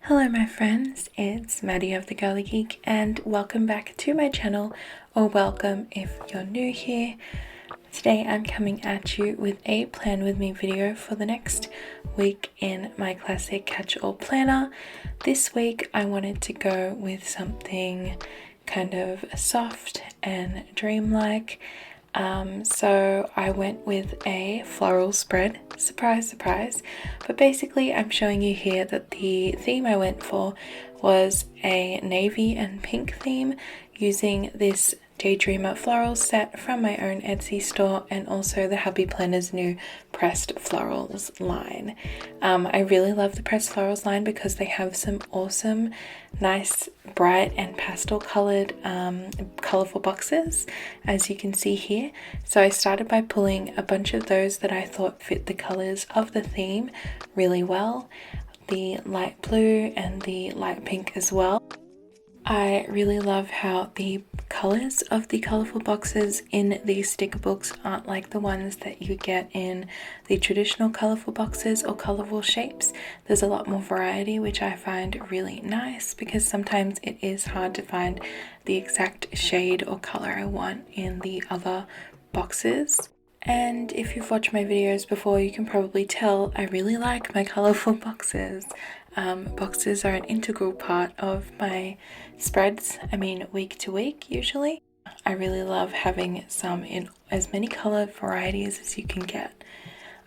Hello my friends, it's Maddie of the Girly Geek and welcome back to my channel, or welcome if you're new here. Today I'm coming at you with a plan with me video for the next week in my classic catch-all planner. This week I wanted to go with something kind of soft and dreamlike. So I went with a floral spread, surprise, surprise, but basically I'm showing you here that the theme I went for was a navy and pink theme using this Daydreamer floral set from my own Etsy store and also the Happy Planner's new pressed florals line. I really love the pressed florals line because they have some awesome, nice, bright and pastel colored, colorful boxes, as you can see here. So I started by pulling a bunch of those that I thought fit the colors of the theme really well, the light blue and the light pink as well. I really love how the colors of the colorful boxes in these sticker books aren't like the ones that you get in the traditional colorful boxes or colorful shapes. There's a lot more variety, which I find really nice because sometimes it is hard to find the exact shade or color I want in the other boxes. And if you've watched my videos before, you can probably tell I really like my colorful boxes. Boxes are an integral part of my spreads, week to week usually. I really love having some in as many color varieties as you can get.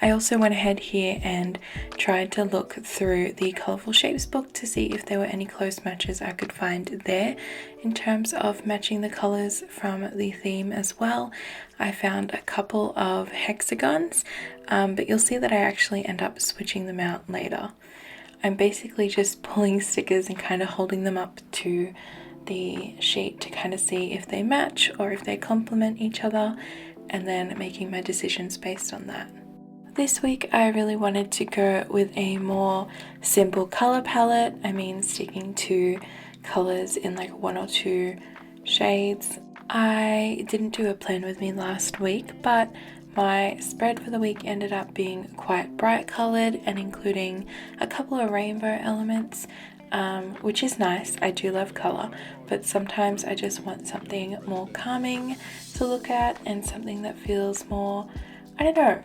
I also went ahead here and tried to look through the Colorful Shapes book to see if there were any close matches I could find there in terms of matching the colors from the theme as well. I found a couple of hexagons, but you'll see that I actually end up switching them out later. I'm basically just pulling stickers and kind of holding them up to the sheet to kind of see if they match or if they complement each other, and then making my decisions based on that. This week I really wanted to go with a more simple color palette. Sticking to colors in like one or two shades. I didn't do a plan with me last week, but my spread for the week ended up being quite bright colored and including a couple of rainbow elements, which is nice. I do love color, but sometimes I just want something more calming to look at and something that feels more,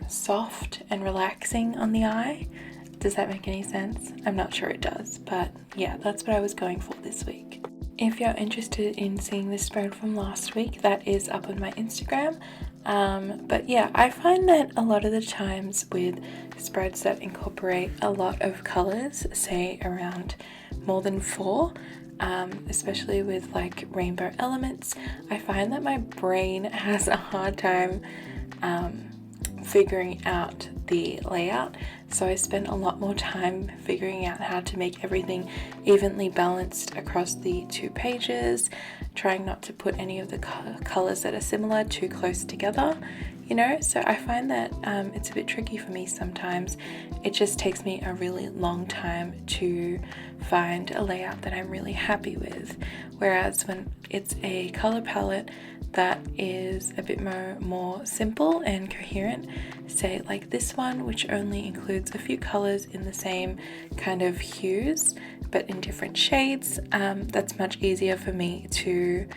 soft and relaxing on the eye. Does that make any sense? I'm not sure it does, but yeah, that's what I was going for this week. If you're interested in seeing this spread from last week, that is up on my Instagram. But yeah, I find that a lot of the times with spreads that incorporate a lot of colors, say around more than 4, especially with like rainbow elements, I find that my brain has a hard time figuring out the layout, so I spent a lot more time figuring out how to make everything evenly balanced across the 2 pages, trying not to put any of the colors that are similar too close together, so I find that it's a bit tricky for me sometimes. It just takes me a really long time to find a layout that I'm really happy with, whereas when it's a color palette that is a bit more simple and coherent, say like this one, which only includes a few colors in the same kind of hues but in different shades, that's much easier for me to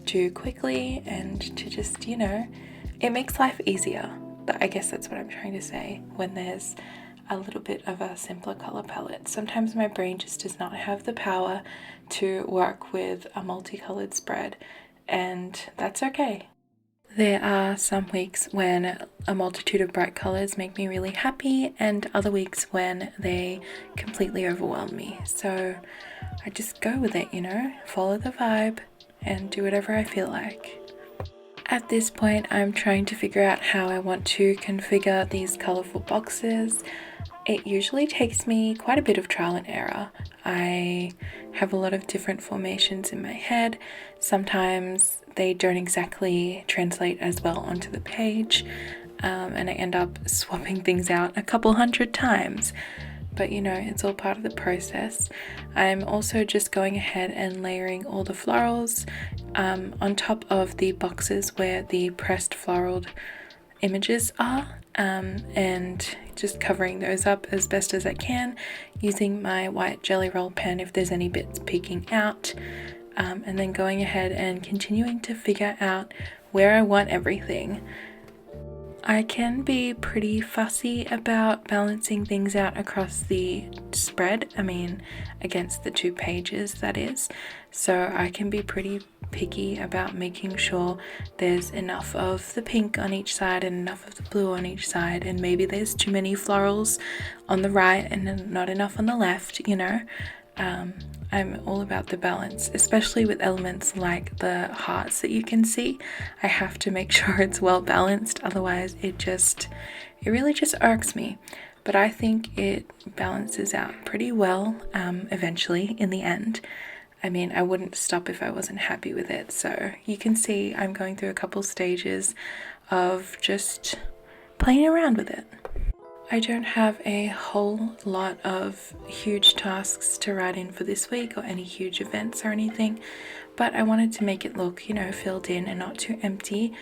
do quickly and to just, it makes life easier. But I guess that's what I'm trying to say when there's a little bit of a simpler color palette. Sometimes my brain just does not have the power to work with a multicolored spread, and that's okay. There are some weeks when a multitude of bright colors make me really happy, and other weeks when they completely overwhelm me. So I just go with it, follow the vibe and do whatever I feel like. At this point, I'm trying to figure out how I want to configure these colorful boxes. It usually takes me quite a bit of trial and error. I have a lot of different formations in my head. Sometimes they don't exactly translate as well onto the page, and I end up swapping things out a couple hundred times. But it's all part of the process. I'm also just going ahead and layering all the florals on top of the boxes where the pressed floral images are, and just covering those up as best as I can using my white Jelly Roll pen if there's any bits peeking out, and then going ahead and continuing to figure out where I want everything. I can be pretty fussy about balancing things out across the spread, against the 2 pages, that is. So I can be pretty picky about making sure there's enough of the pink on each side and enough of the blue on each side, and maybe there's too many florals on the right and not enough on the left, I'm all about the balance, especially with elements like the hearts that you can see. I have to make sure it's well balanced, otherwise it really just irks me. But I think it balances out pretty well eventually in the end. I wouldn't stop if I wasn't happy with it. So you can see I'm going through a couple stages of just playing around with it. I don't have a whole lot of huge tasks to write in for this week or any huge events or anything, but I wanted to make it look, filled in and not too empty.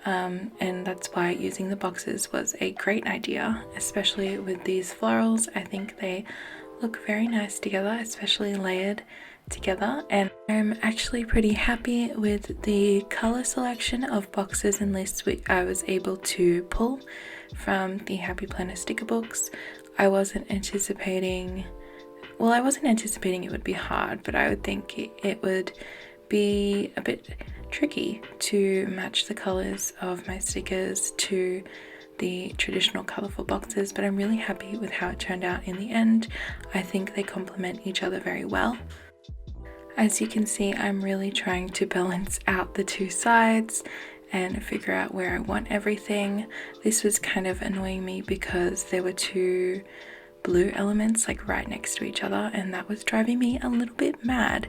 And that's why using the boxes was a great idea, especially with these florals. I think they look very nice together, especially layered together, and I'm actually pretty happy with the color selection of boxes and lists I was able to pull from the Happy Planner sticker books. I wasn't anticipating it would be hard, but I would think it would be a bit tricky to match the colors of my stickers to the traditional colorful boxes, but I'm really happy with how it turned out in the end. I think they complement each other very well. As you can see, I'm really trying to balance out the 2 sides and figure out where I want everything. This was kind of annoying me because there were 2 blue elements like right next to each other, and that was driving me a little bit mad.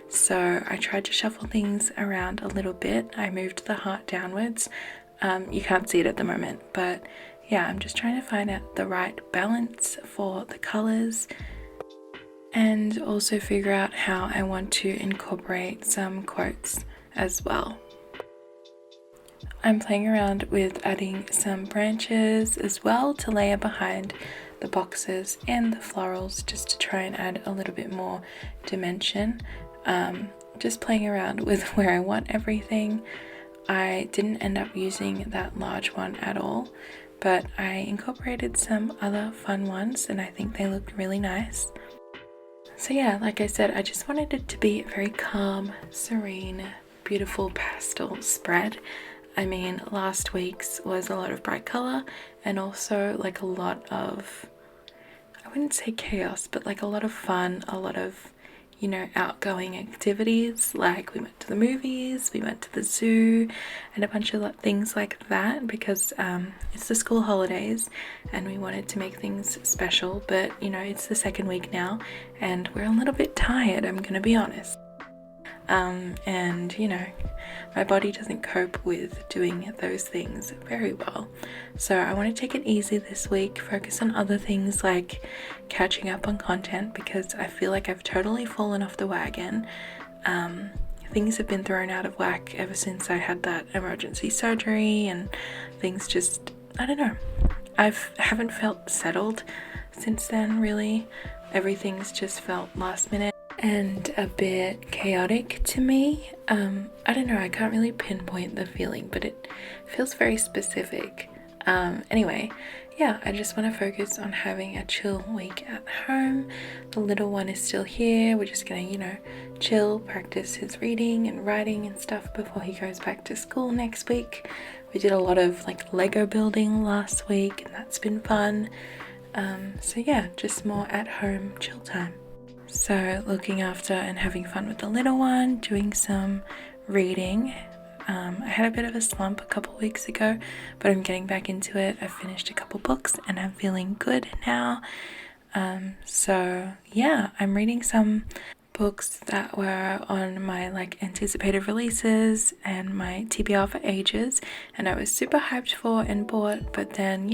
So I tried to shuffle things around a little bit. I moved the heart downwards. You can't see it at the moment, but yeah, I'm just trying to find out the right balance for the colors and also figure out how I want to incorporate some quotes as well. I'm playing around with adding some branches as well to layer behind the boxes and the florals, just to try and add a little bit more dimension. Just playing around with where I want everything. I didn't end up using that large one at all, but I incorporated some other fun ones and I think they looked really nice. So yeah, like I said, I just wanted it to be a very calm, serene, beautiful pastel spread. Last week's was a lot of bright color and also like a lot of, I wouldn't say chaos, but like a lot of fun, a lot of, outgoing activities. Like we went to the movies, we went to the zoo, and a bunch of things like that because it's the school holidays and we wanted to make things special. But it's the 2nd week now and we're a little bit tired, I'm gonna be honest. And my body doesn't cope with doing those things very well. So I want to take it easy this week, focus on other things like catching up on content, because I feel like I've totally fallen off the wagon. Things have been thrown out of whack ever since I had that emergency surgery, and things just, I don't know. I haven't felt settled since then, really. Everything's just felt last minute and a bit chaotic to me. I don't know, I can't really pinpoint the feeling, but it feels very specific. Anyway, yeah, I just want to focus on having a chill week at home. The little one is still here. We're just gonna, chill, practice his reading and writing and stuff before he goes back to school next week. We did a lot of Lego building last week and that's been fun. So yeah, just more at home chill time. So looking after and having fun with the little one, doing some reading. I had a bit of a slump a couple weeks ago, but I'm getting back into it. I finished a couple books and I'm feeling good now. So yeah, I'm reading some books that were on my anticipated releases and my TBR for ages, and I was super hyped for and bought, but then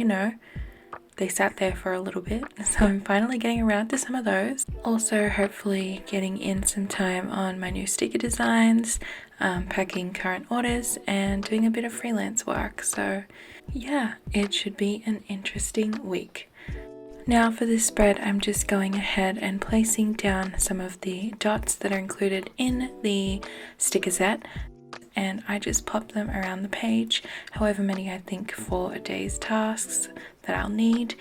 they sat there for a little bit, so I'm finally getting around to some of those. Also, hopefully getting in some time on my new sticker designs, packing current orders, and doing a bit of freelance work. So yeah, it should be an interesting week. Now for this spread, I'm just going ahead and placing down some of the dots that are included in the sticker set, and I just pop them around the page, however many I think for a day's tasks that I'll need.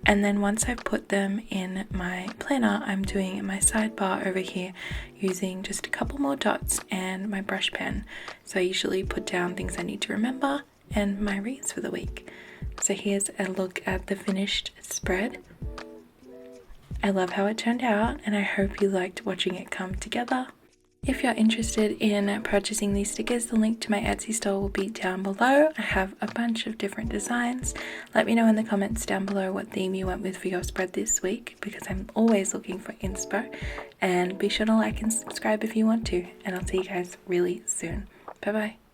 And then once I've put them in my planner, I'm doing my sidebar over here using just a couple more dots and my brush pen. So I usually put down things I need to remember and my reads for the week. So here's a look at the finished spread. I love how it turned out, and I hope you liked watching it come together. If you're interested in purchasing these stickers, the link to my Etsy store will be down below. I have a bunch of different designs. Let me know in the comments down below what theme you went with for your spread this week, because I'm always looking for inspo. And be sure to like and subscribe if you want to, and I'll see you guys really soon. Bye bye.